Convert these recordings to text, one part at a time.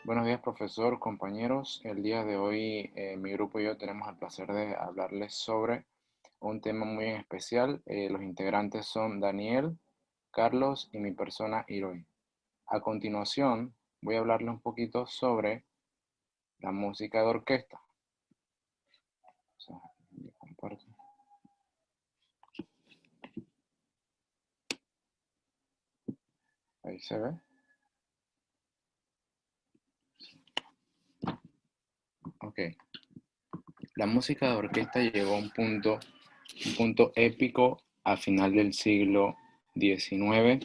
Buenos días, profesor, compañeros. El día de hoy, mi grupo y yo tenemos el placer de hablarles sobre un tema muy en especial. Los integrantes son Daniel, Carlos y mi persona, Iroy. A continuación, voy a hablarles un poquito sobre la música de orquesta. O sea, yo comparto. Ahí se ve. Ok. La música de orquesta llegó a un punto épico a final del siglo XIX,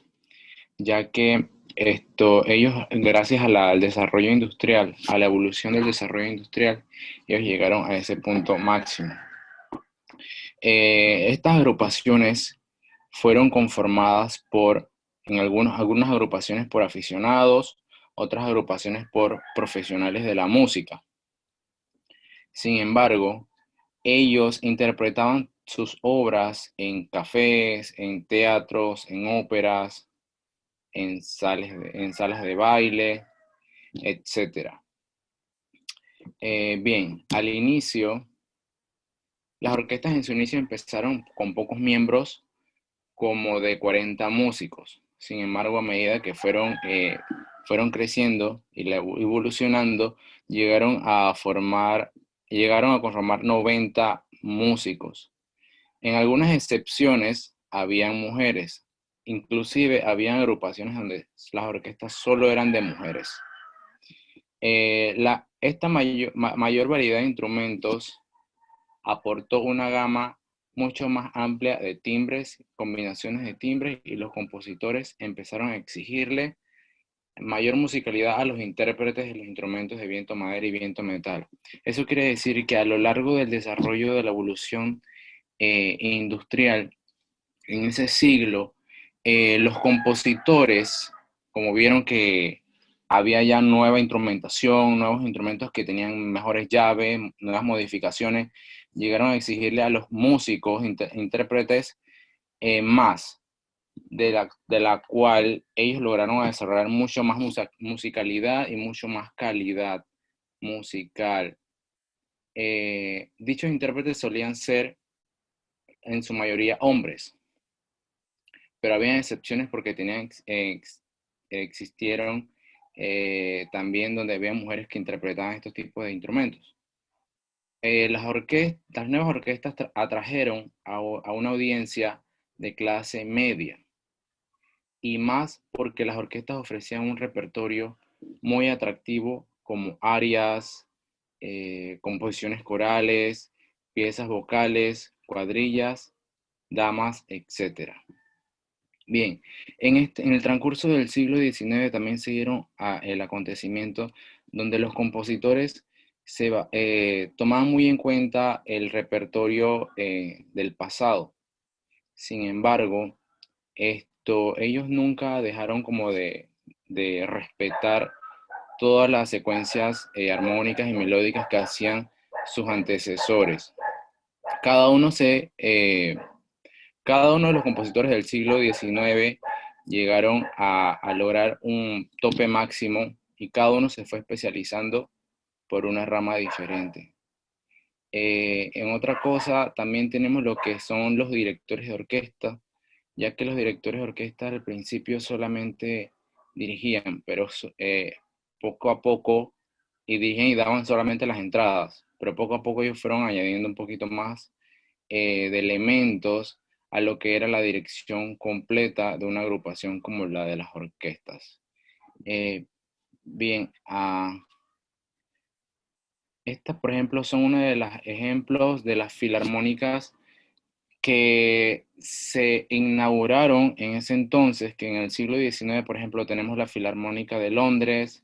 ya que ellos, gracias a al desarrollo industrial, a la evolución del desarrollo industrial, ellos llegaron a ese punto máximo. Estas agrupaciones fueron conformadas en algunas agrupaciones por aficionados, otras agrupaciones por profesionales de la música. Sin embargo, ellos interpretaban sus obras en cafés, en teatros, en óperas, en salas de baile, etcétera. Bien, al inicio, las orquestas en su inicio empezaron con pocos miembros, como de 40 músicos. Sin embargo, a medida que fueron creciendo y evolucionando, llegaron a conformar 90 músicos. En algunas excepciones, habían mujeres. Inclusive, habían agrupaciones donde las orquestas solo eran de mujeres. Esta mayor variedad de instrumentos aportó una gama mucho más amplia de timbres, combinaciones de timbres, y los compositores empezaron a exigirle mayor musicalidad a los intérpretes de los instrumentos de viento madera y viento metal. Eso quiere decir que a lo largo del desarrollo de la evolución industrial en ese siglo, los compositores, como vieron que había ya nueva instrumentación, nuevos instrumentos que tenían mejores llaves, nuevas modificaciones, llegaron a exigirle a los músicos, intérpretes, más, de la cual ellos lograron desarrollar mucho más musicalidad y mucho más calidad musical. Dichos intérpretes solían ser en su mayoría hombres, pero había excepciones porque existieron también donde había mujeres que interpretaban estos tipos de instrumentos. Las nuevas orquestas atrajeron a una audiencia de clase media, y más porque las orquestas ofrecían un repertorio muy atractivo, como arias, composiciones corales, piezas vocales, cuadrillas, damas, etc. Bien, en el transcurso del siglo XIX también se dieron el acontecimiento donde los compositores tomaban muy en cuenta el repertorio del pasado. Sin embargo, ellos nunca dejaron como de respetar todas las secuencias armónicas y melódicas que hacían sus antecesores. Cada uno Cada uno de los compositores del siglo XIX llegaron a lograr un tope máximo, y cada uno se fue especializando por una rama diferente. En otra cosa, también tenemos lo que son los directores de orquesta, ya que los directores de orquesta al principio solamente dirigían, pero poco a poco, y dirigían y daban solamente las entradas, pero poco a poco ellos fueron añadiendo un poquito más de elementos a lo que era la dirección completa de una agrupación como la de las orquestas. Eh, bien, estas, por ejemplo, son uno de los ejemplos de las filarmónicas que se inauguraron en ese entonces, que en el siglo XIX, por ejemplo, tenemos la Filarmónica de Londres,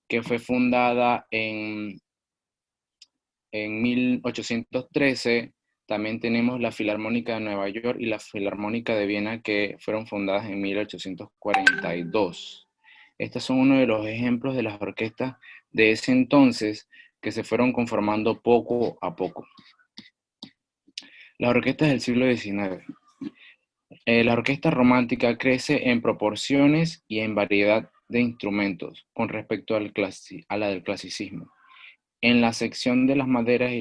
que fue fundada en 1813. También tenemos la Filarmónica de Nueva York y la Filarmónica de Viena, que fueron fundadas en 1842. Estos son uno de los ejemplos de las orquestas de ese entonces que se fueron conformando poco a poco. Las orquestas del siglo XIX. La orquesta romántica crece en proporciones y en variedad de instrumentos con respecto a la del clasicismo. En la sección de las maderas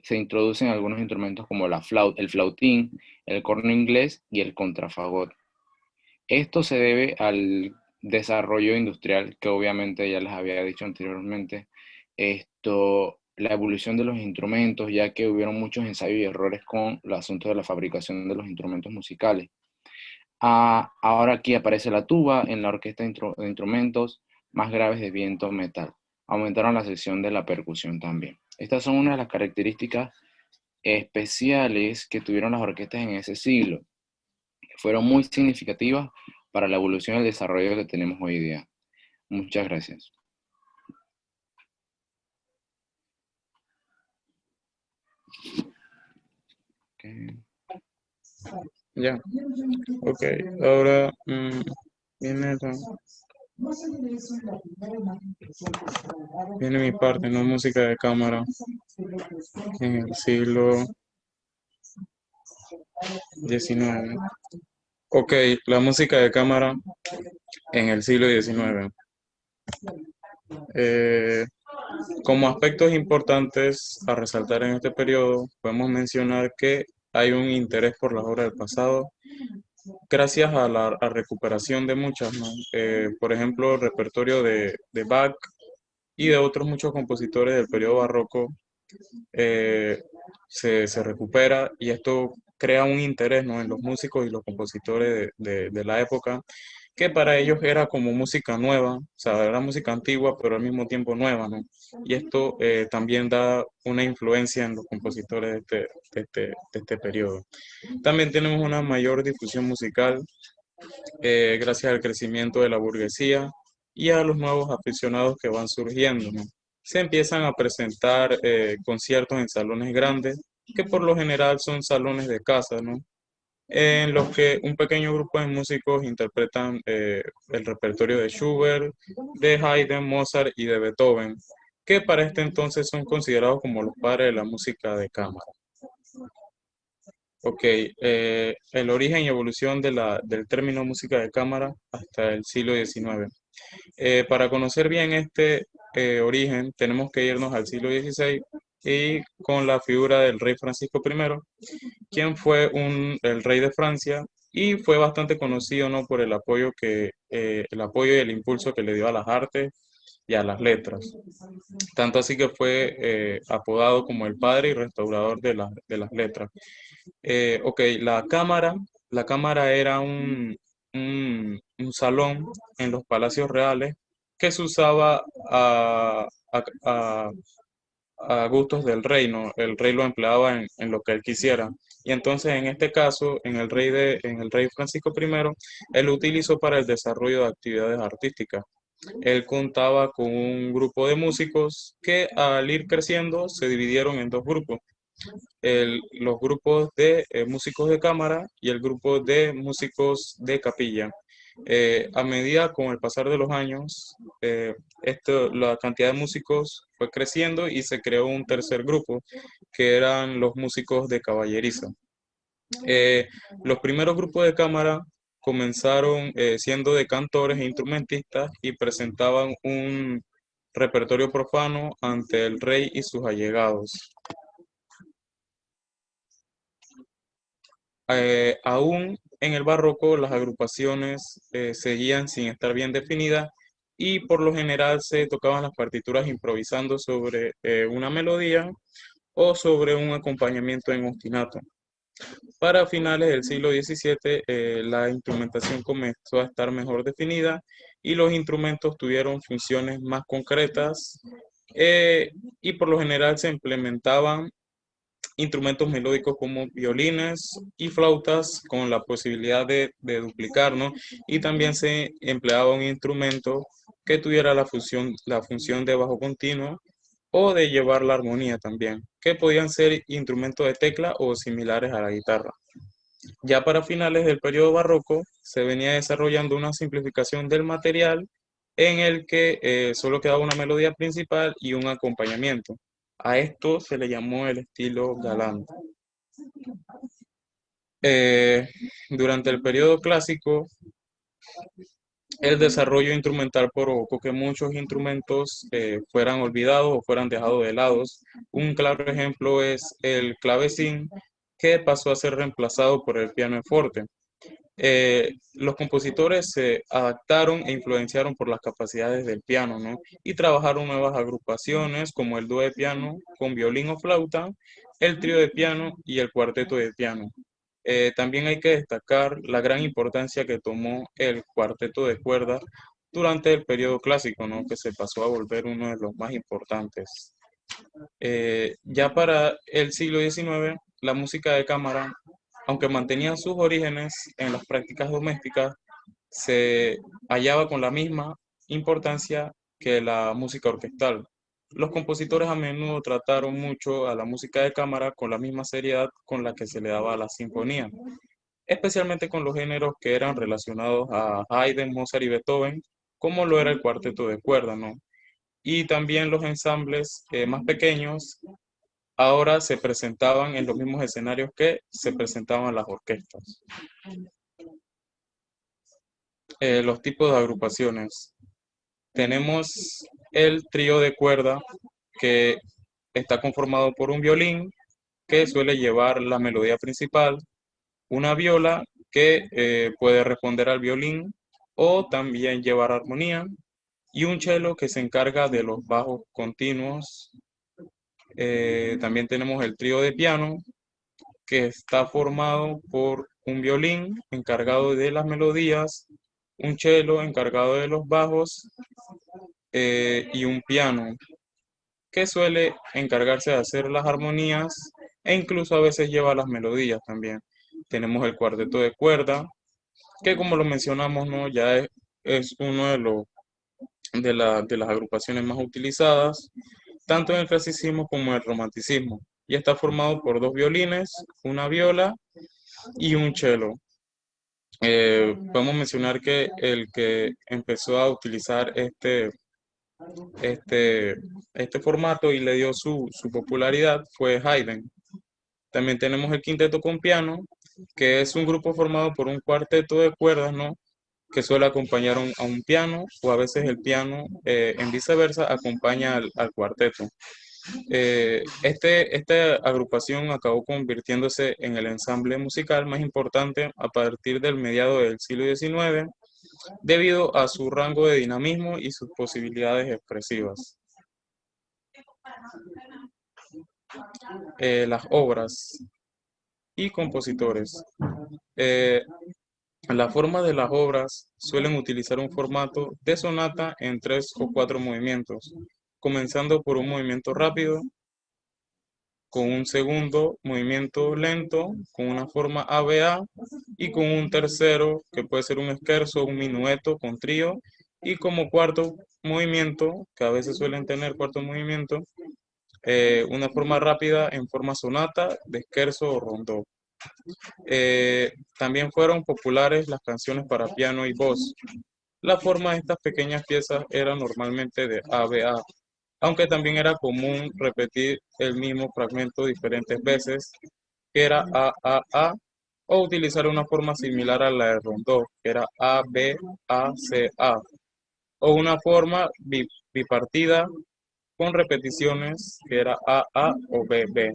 se introducen algunos instrumentos como el flautín, el corno inglés y el contrafagot. Esto se debe al desarrollo industrial que obviamente ya les había dicho anteriormente. La evolución de los instrumentos, ya que hubieron muchos ensayos y errores con el asunto de la fabricación de los instrumentos musicales. Ahora aquí aparece la tuba en la orquesta de instrumentos más graves de viento metal. Aumentaron la sección de la percusión también. Estas son una de las características especiales que tuvieron las orquestas en ese siglo, que fueron muy significativas para la evolución y el desarrollo que tenemos hoy día. Muchas gracias. Okay. Ya, ok. Ahora viene, viene mi parte, ¿no? Música de cámara en el siglo XIX. Ok, la música de cámara en el siglo XIX. Eh, Como aspectos importantes a resaltar en este periodo, podemos mencionar que hay un interés por las obras del pasado, gracias a la recuperación de muchas, ¿no? Por ejemplo, el repertorio de Bach y de otros muchos compositores del periodo barroco eh, se recupera, y esto crea un interés, ¿no?, en los músicos y los compositores de la época, que para ellos era como música nueva, o sea, era música antigua, pero al mismo tiempo nueva, ¿no? Y esto también da una influencia en los compositores de este periodo. También tenemos una mayor difusión musical gracias al crecimiento de la burguesía y a los nuevos aficionados que van surgiendo, ¿no? Se empiezan a presentar conciertos en salones grandes, que por lo general son salones de casa, ¿no?, en los que un pequeño grupo de músicos interpretan el repertorio de Schubert, de Haydn, Mozart y de Beethoven, que para este entonces son considerados como los padres de la música de cámara. Ok, el origen y evolución del término música de cámara hasta el siglo XIX. Para conocer bien este origen, tenemos que irnos al siglo XVI y con la figura del rey Francisco I, quien fue el rey de Francia y fue bastante conocido, ¿no?, por el apoyo y el impulso que le dio a las artes y a las letras. Tanto así que fue apodado como el padre y restaurador de las letras. Ok, la cámara era un salón en los palacios reales que se usaba a, a gustos del rey, ¿no? El rey lo empleaba en lo que él quisiera. Y entonces, en este caso, en el rey Francisco I, él lo utilizó para el desarrollo de actividades artísticas. Él contaba con un grupo de músicos que, al ir creciendo, se dividieron en dos grupos: los grupos de músicos de cámara y el grupo de músicos de capilla. A medida, con el pasar de los años, la cantidad de músicos fue creciendo y se creó un tercer grupo, que eran los músicos de caballeriza. Los primeros grupos de cámara comenzaron siendo de cantores e instrumentistas y presentaban un repertorio profano ante el rey y sus allegados. Aún en el barroco, las agrupaciones seguían sin estar bien definidas, y por lo general se tocaban las partituras improvisando sobre una melodía o sobre un acompañamiento en ostinato. Para finales del siglo XVII, la instrumentación comenzó a estar mejor definida y los instrumentos tuvieron funciones más concretas, y por lo general se implementaban instrumentos melódicos como violines y flautas con la posibilidad de duplicar, ¿no? Y también se empleaba un instrumento que tuviera la función de bajo continuo o de llevar la armonía también, que podían ser instrumentos de tecla o similares a la guitarra. Ya para finales del periodo barroco se venía desarrollando una simplificación del material, en el que solo quedaba una melodía principal y un acompañamiento. A esto se le llamó el estilo galante. Durante el periodo clásico, El desarrollo instrumental provocó que muchos instrumentos fueran olvidados o fueran dejados de lado. Un claro ejemplo es el clavecín, que pasó a ser reemplazado por el piano forte. Los compositores se adaptaron e influenciaron por las capacidades del piano, ¿no? Y trabajaron nuevas agrupaciones como el dúo de piano con violín o flauta, el trío de piano y el cuarteto de piano. También hay que destacar la gran importancia que tomó el cuarteto de cuerdas durante el periodo clásico, ¿no? Que se pasó a volver uno de los más importantes. Ya para el siglo XIX, la música de cámara, aunque mantenía sus orígenes en las prácticas domésticas, se hallaba con la misma importancia que la música orquestal. Los compositores a menudo trataron mucho a la música de cámara con la misma seriedad con la que se le daba a la sinfonía, especialmente con los géneros que eran relacionados a Haydn, Mozart y Beethoven, como lo era el cuarteto de cuerda, ¿no? Y también los ensambles más pequeños ahora se presentaban en los mismos escenarios que se presentaban las orquestas. Los tipos de agrupaciones. Tenemos el trío de cuerda, que está conformado por un violín que suele llevar la melodía principal, una viola que puede responder al violín o también llevar armonía, y un cello que se encarga de los bajos continuos. También tenemos el trío de piano, que está formado por un violín encargado de las melodías, un cello encargado de los bajos y un piano que suele encargarse de hacer las armonías e incluso a veces lleva las melodías también. Tenemos el cuarteto de cuerda, que como lo mencionamos, ¿no? Ya es uno de las agrupaciones más utilizadas, tanto en el clasicismo como en el romanticismo, y está formado por dos violines, una viola y un cello. Podemos mencionar que el que empezó a utilizar este, este formato y le dio su popularidad fue Haydn. También tenemos el quinteto con piano, que es un grupo formado por un cuarteto de cuerdas, ¿no? Que suele acompañar a un piano, o a veces el piano, en viceversa, acompaña al cuarteto. Esta agrupación acabó convirtiéndose en el ensamble musical más importante a partir del mediado del siglo XIX, debido a su rango de dinamismo y sus posibilidades expresivas. Las obras y compositores. Eh, la forma de las obras suelen utilizar un formato de sonata en 3 o 4 movimientos, comenzando por un movimiento rápido, con un segundo movimiento lento, con una forma ABA, y con un tercero que puede ser un scherzo, un minueto con trío, y como cuarto movimiento, que a veces suelen tener cuarto movimiento, una forma rápida en forma sonata, de scherzo o rondó. También fueron populares las canciones para piano y voz. La forma de estas pequeñas piezas era normalmente de ABA, aunque también era común repetir el mismo fragmento diferentes veces, que era AAA, o utilizar una forma similar a la de rondó, que era ABACA, o una forma bipartida con repeticiones, que era AA o BB.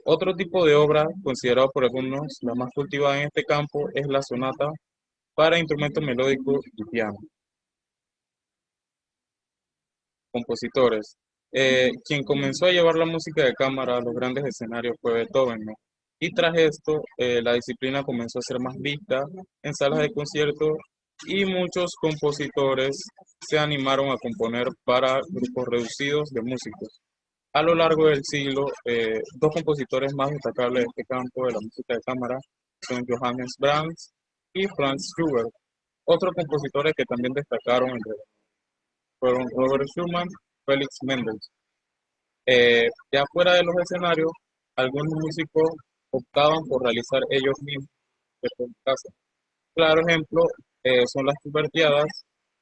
Otro tipo de obra, considerado por algunos la más cultivada en este campo, es la sonata para instrumentos melódicos y piano. Compositores. Quien comenzó a llevar la música de cámara a los grandes escenarios fue Beethoven, ¿no? Y tras esto, la disciplina comenzó a ser más vista en salas de conciertos, y muchos compositores se animaron a componer para grupos reducidos de músicos. A lo largo del siglo, dos compositores más destacables de este campo de la música de cámara son Johannes Brahms y Franz Schubert. Otros compositores que también destacaron fueron Robert Schumann, Felix Mendelssohn. Ya fuera de los escenarios, algunos músicos optaban por realizar ellos mismos desde su casa. Claro ejemplo son las Schubertiadas,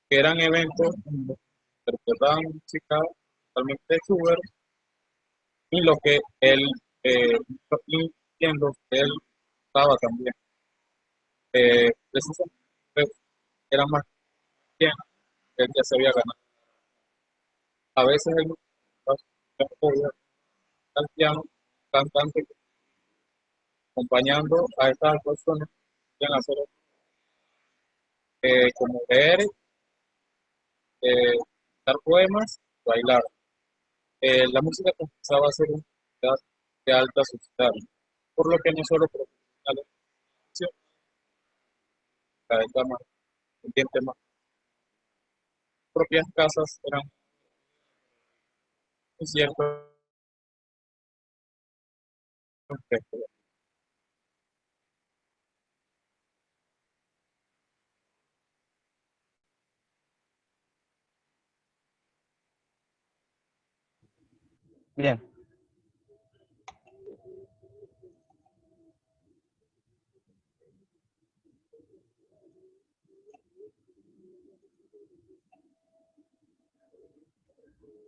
que eran eventos donde interpretaban música totalmente de Schubert, y lo que él y en lo que él estaba también. Precisamente era más. bien, él ya se había ganado. A veces el músico al piano, cantante, acompañando a estas personas, pueden hacer como leer, dar poemas, bailar. La música comenzaba a ser una actividad de alta sociedad, por lo que no solo profesionales, sino cada vez más pendiente más propias casas eran ciertos aspectos. Bien,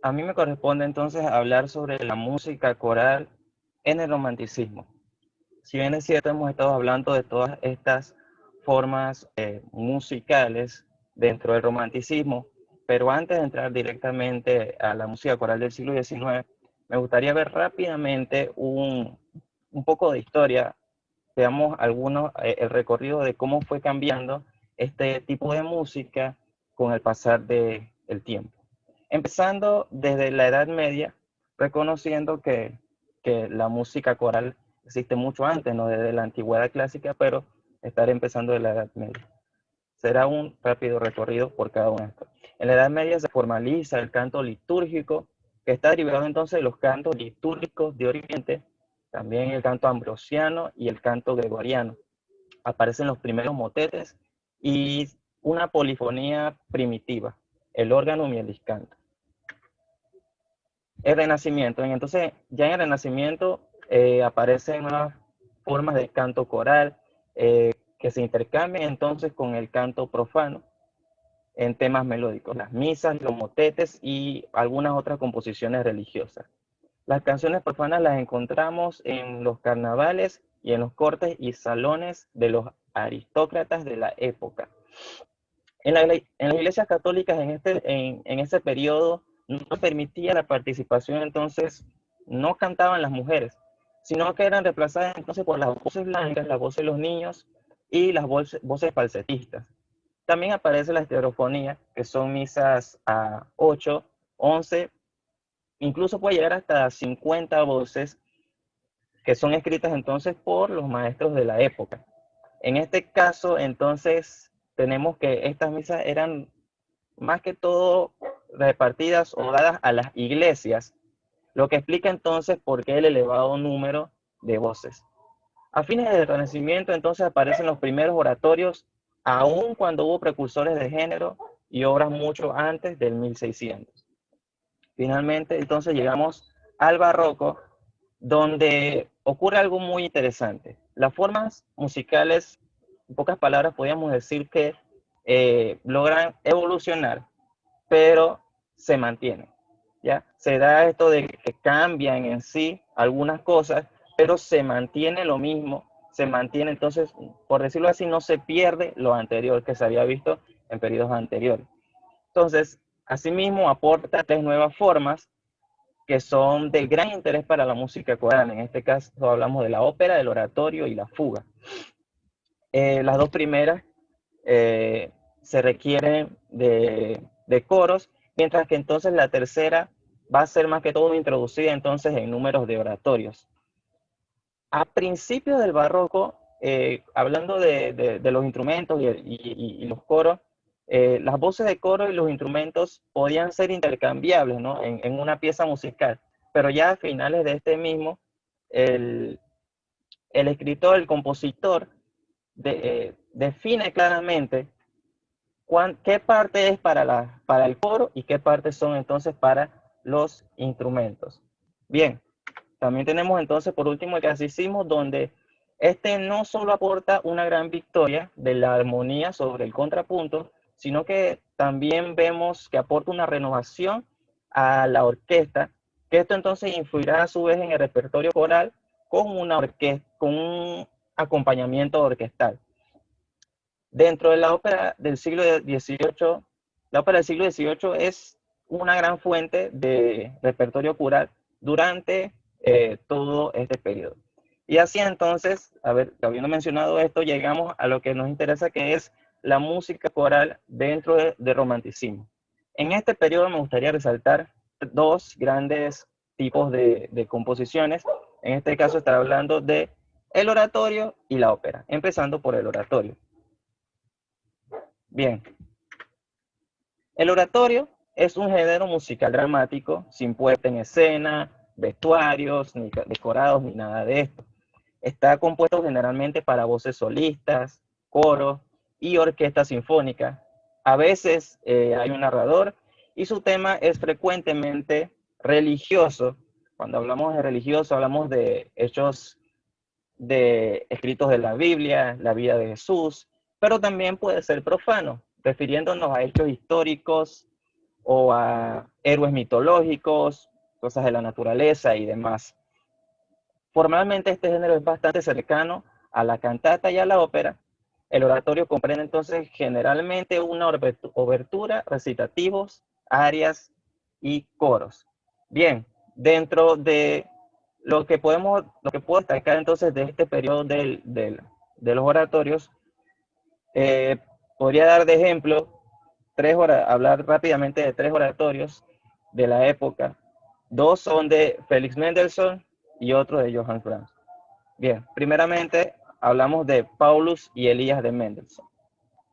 a mí me corresponde entonces hablar sobre la música coral en el romanticismo. Si bien es cierto, hemos estado hablando de todas estas formas musicales dentro del romanticismo, pero antes de entrar directamente a la música coral del siglo XIX, me gustaría ver rápidamente un poco de historia, veamos el recorrido de cómo fue cambiando este tipo de música con el pasar del tiempo. Empezando desde la Edad Media, reconociendo que la música coral existe mucho antes, no desde la antigüedad clásica, pero estar empezando de la Edad Media. Será un rápido recorrido por cada uno de estos. En la Edad Media se formaliza el canto litúrgico, que está derivado entonces de los cantos litúrgicos de Oriente, también el canto ambrosiano y el canto gregoriano. Aparecen los primeros motetes y una polifonía primitiva, el órgano y el discanto. El Renacimiento, entonces ya en el Renacimiento aparecen nuevas formas de canto coral que se intercambian entonces con el canto profano en temas melódicos, las misas, los motetes y algunas otras composiciones religiosas. Las canciones profanas las encontramos en los carnavales y en los cortes y salones de los aristócratas de la época. En las iglesias católicas en ese periodo no permitía la participación, entonces no cantaban las mujeres, sino que eran reemplazadas entonces por las voces blancas, las voces de los niños y las voces falsetistas. También aparece la estereofonía, que son misas a 8, 11, incluso puede llegar hasta 50 voces que son escritas entonces por los maestros de la época. En este caso, entonces, tenemos que estas misas eran más que todo repartidas o dadas a las iglesias, lo que explica entonces por qué el elevado número de voces. A fines del Renacimiento, entonces, aparecen los primeros oratorios, aun cuando hubo precursores de género y obras mucho antes del 1600. Finalmente, entonces, llegamos al Barroco, donde ocurre algo muy interesante. Las formas musicales, en pocas palabras, podríamos decir que logran evolucionar, pero se mantienen. ¿Ya? Se da esto de que cambian en sí algunas cosas, pero se mantiene lo mismo, se mantiene entonces, por decirlo así, no se pierde lo anterior que se había visto en periodos anteriores. Entonces, asimismo, aporta tres nuevas formas que son de gran interés para la música coral. En este caso hablamos de la ópera, el oratorio y la fuga. Las dos primeras se requieren de coros, mientras que entonces la tercera va a ser más que todo introducida entonces en números de oratorios. A principios del barroco, hablando de los instrumentos y los coros, las voces de coro y los instrumentos podían ser intercambiables, ¿no? en una pieza musical, pero ya a finales de este mismo, el, el escritor, el compositor, define claramente qué parte es para el coro y qué parte son entonces para los instrumentos. Bien, también tenemos entonces por último el clasicismo, donde este no solo aporta una gran victoria de la armonía sobre el contrapunto, sino que también vemos que aporta una renovación a la orquesta, que esto entonces influirá a su vez en el repertorio coral con una orquesta, con un acompañamiento orquestal. Dentro de la ópera del siglo XVIII La ópera del siglo XVIII es una gran fuente de repertorio coral durante todo este periodo. Y así entonces, a ver, habiendo mencionado esto, llegamos a lo que nos interesa, que es la música coral dentro del romanticismo. En este periodo me gustaría resaltar dos grandes tipos de composiciones. En este caso estaré hablando de el oratorio y la ópera, empezando por el oratorio. Bien, el oratorio es un género musical dramático, sin puesta en escena, vestuarios, ni decorados, ni nada de esto. Está compuesto generalmente para voces solistas, coros y orquesta sinfónica. A veces hay un narrador y su tema es frecuentemente religioso. Cuando hablamos de religioso, hablamos de hechos de escritos de la Biblia, la vida de Jesús, pero también puede ser profano, refiriéndonos a hechos históricos o a héroes mitológicos, cosas de la naturaleza y demás. Formalmente este género es bastante cercano a la cantata y a la ópera. El oratorio comprende entonces generalmente una obertura, recitativos, arias y coros. Bien, dentro de lo que puedo destacar entonces de este periodo de los oratorios, eh, podría dar de ejemplo hablar rápidamente de tres oratorios de la época. Dos son de Félix Mendelssohn y otro de Johannes Brahms. Bien, primeramente hablamos de Paulus y Elías de Mendelssohn.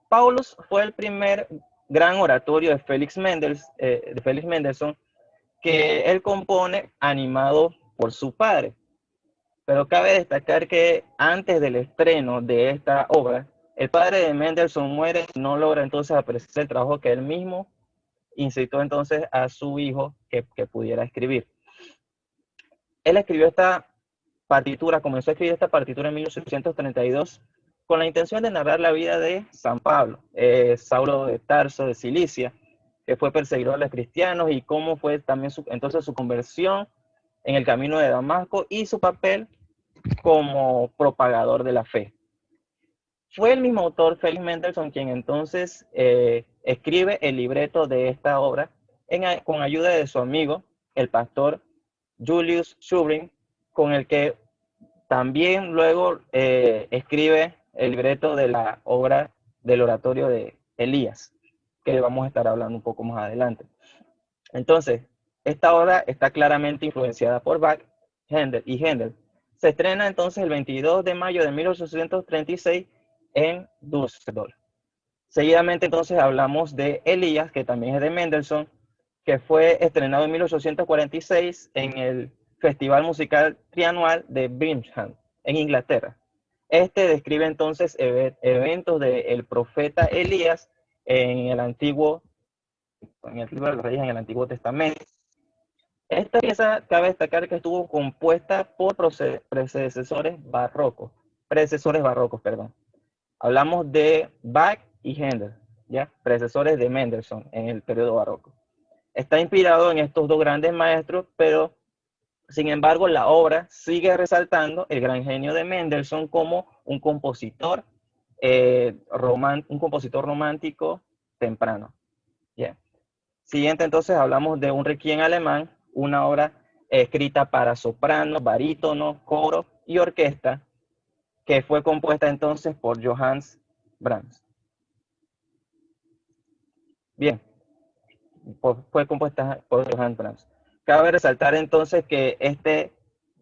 Paulus fue el primer gran oratorio de Félix Mendelssohn que él compone animado por su padre. Pero cabe destacar que antes del estreno de esta obra, el padre de Mendelssohn muere y no logra entonces apreciar el trabajo que él mismo incitó entonces a su hijo que pudiera escribir. Él escribió esta partitura, comenzó a escribir esta partitura en 1832 con la intención de narrar la vida de San Pablo, Saulo de Tarso de Cilicia, que fue perseguidor de los cristianos, y cómo fue también entonces su conversión en el camino de Damasco y su papel como propagador de la fe. Fue el mismo autor, Félix Mendelssohn, quien entonces escribe el libreto de esta obra con ayuda de su amigo, el pastor Julius Schubring, con el que también luego escribe el libreto de la obra del oratorio de Elías, que vamos a estar hablando un poco más adelante. Entonces, esta obra está claramente influenciada por Bach y Händel. Se estrena entonces el 22 de mayo de 1836 en Düsseldorf. Seguidamente entonces hablamos de Elías, que también es de Mendelssohn, que fue estrenado en 1846 en el Festival Musical Trianual de Birmingham, en Inglaterra. Este describe entonces eventos del profeta Elías en el Antiguo Testamento. Esta pieza cabe destacar que estuvo compuesta por predecesores barrocos. Hablamos de Bach y Händel, ¿ya? Predecesores de Mendelssohn en el periodo barroco. Está inspirado en estos dos grandes maestros, pero sin embargo la obra sigue resaltando el gran genio de Mendelssohn como un compositor romántico temprano. Yeah. Siguiente entonces hablamos de un requiem alemán, una obra escrita para soprano, barítono, coro y orquesta, que fue compuesta entonces por Johannes Brahms. Bien, fue compuesta por Johannes Brahms. Cabe resaltar entonces que este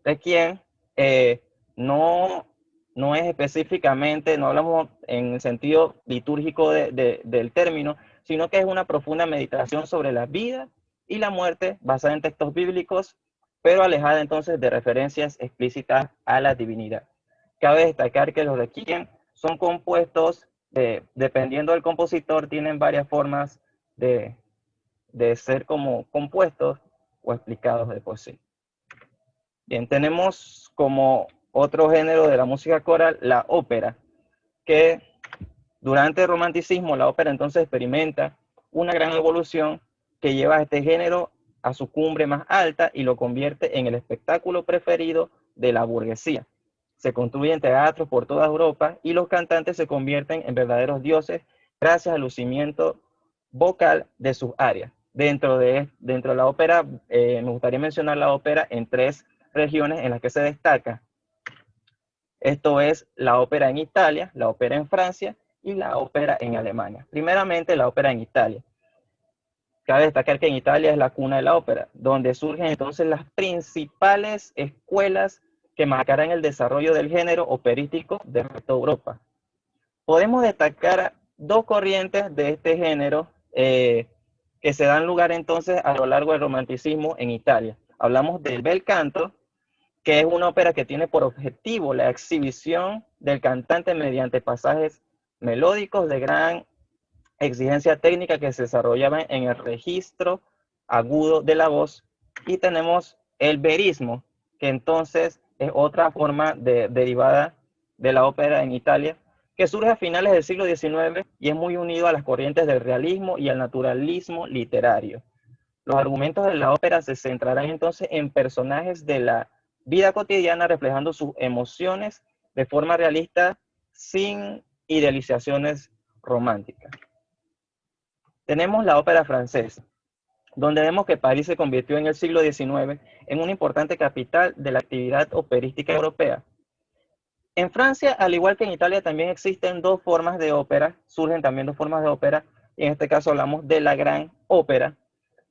requiem no es específicamente, no hablamos en el sentido litúrgico del término, sino que es una profunda meditación sobre la vida y la muerte basada en textos bíblicos, pero alejada entonces de referencias explícitas a la divinidad. Cabe destacar que los requiem son compuestos, dependiendo del compositor, tienen varias formas de ser como compuestos o explicados de por sí. Bien, tenemos como otro género de la música coral la ópera, que durante el romanticismo la ópera entonces experimenta una gran evolución que lleva a este género a su cumbre más alta y lo convierte en el espectáculo preferido de la burguesía. Se construyen teatros por toda Europa y los cantantes se convierten en verdaderos dioses gracias al lucimiento vocal de sus áreas. Dentro de la ópera, me gustaría mencionar la ópera en 3 regiones en las que se destaca. Esto es la ópera en Italia, la ópera en Francia y la ópera en Alemania. Primeramente, la ópera en Italia. Cabe destacar que en Italia es la cuna de la ópera, donde surgen entonces las principales escuelas que marcarán el desarrollo del género operístico de toda Europa. Podemos destacar 2 corrientes de este género que se dan lugar entonces a lo largo del romanticismo en Italia. Hablamos del bel canto, que es una ópera que tiene por objetivo la exhibición del cantante mediante pasajes melódicos de gran exigencia técnica que se desarrollaban en el registro agudo de la voz. Y tenemos el verismo, que entonces es otra forma derivada de la ópera en Italia, que surge a finales del siglo XIX y es muy unido a las corrientes del realismo y al naturalismo literario. Los argumentos de la ópera se centrarán entonces en personajes de la vida cotidiana reflejando sus emociones de forma realista sin idealizaciones románticas. Tenemos la ópera francesa, donde vemos que París se convirtió en el siglo XIX en una importante capital de la actividad operística europea. En Francia, al igual que en Italia, también existen 2 formas de ópera, surgen también 2 formas de ópera, y en este caso hablamos de la gran ópera,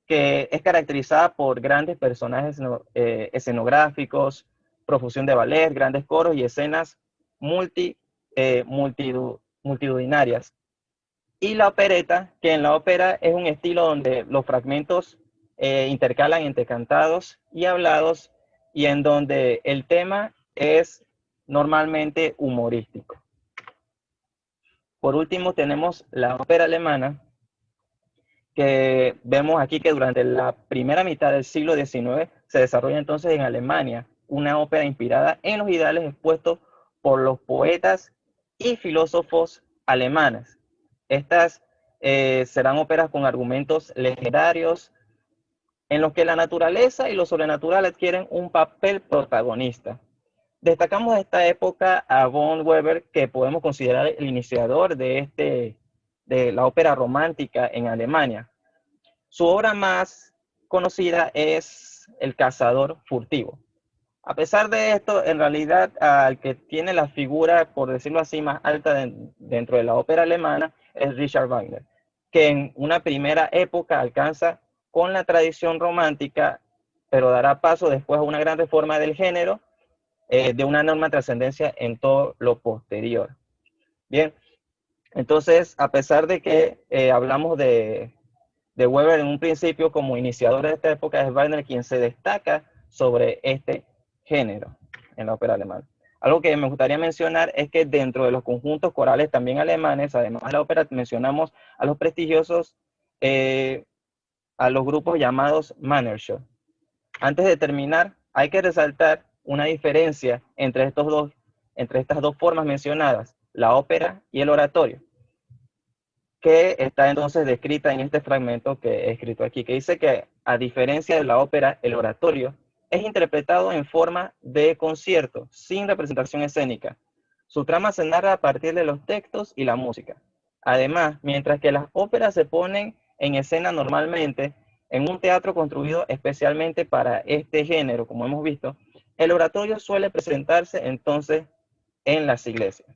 que es caracterizada por grandes personajes escenográficos, profusión de ballet, grandes coros y escenas multitudinarias. Y la opereta, que en la ópera es un estilo donde los fragmentos intercalan entre cantados y hablados, y en donde el tema es normalmente humorístico. Por último, tenemos la ópera alemana, que vemos aquí que durante la primera mitad del siglo XIX se desarrolla entonces en Alemania una ópera inspirada en los ideales expuestos por los poetas y filósofos alemanes. Estas serán óperas con argumentos legendarios en los que la naturaleza y lo sobrenatural adquieren un papel protagonista. Destacamos de esta época a von Weber, que podemos considerar el iniciador de la ópera romántica en Alemania. Su obra más conocida es El cazador furtivo. A pesar de esto, en realidad, al que tiene la figura, por decirlo así, más alta dentro de la ópera alemana es Richard Wagner, que en una primera época alcanza con la tradición romántica, pero dará paso después a una gran reforma del género, de una enorme trascendencia en todo lo posterior. Bien, entonces, a pesar de que hablamos de Weber en un principio como iniciador de esta época, es Wagner quien se destaca sobre este género en la ópera alemana. Algo que me gustaría mencionar es que dentro de los conjuntos corales también alemanes, además de la ópera, mencionamos a los prestigiosos, a los grupos llamados Männerchor. Antes de terminar, hay que resaltar una diferencia entre estas 2 formas mencionadas, la ópera y el oratorio, que está entonces descrita en este fragmento que he escrito aquí, que dice que a diferencia de la ópera, el oratorio es interpretado en forma de concierto, sin representación escénica. Su trama se narra a partir de los textos y la música. Además, mientras que las óperas se ponen en escena normalmente en un teatro construido especialmente para este género, como hemos visto, el oratorio suele presentarse entonces en las iglesias.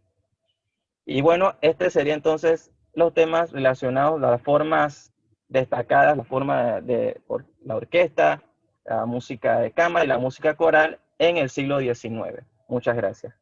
Y bueno, este sería entonces los temas relacionados a las formas destacadas, la forma de la orquesta, la música de cámara y la música coral en el siglo XIX. Muchas gracias.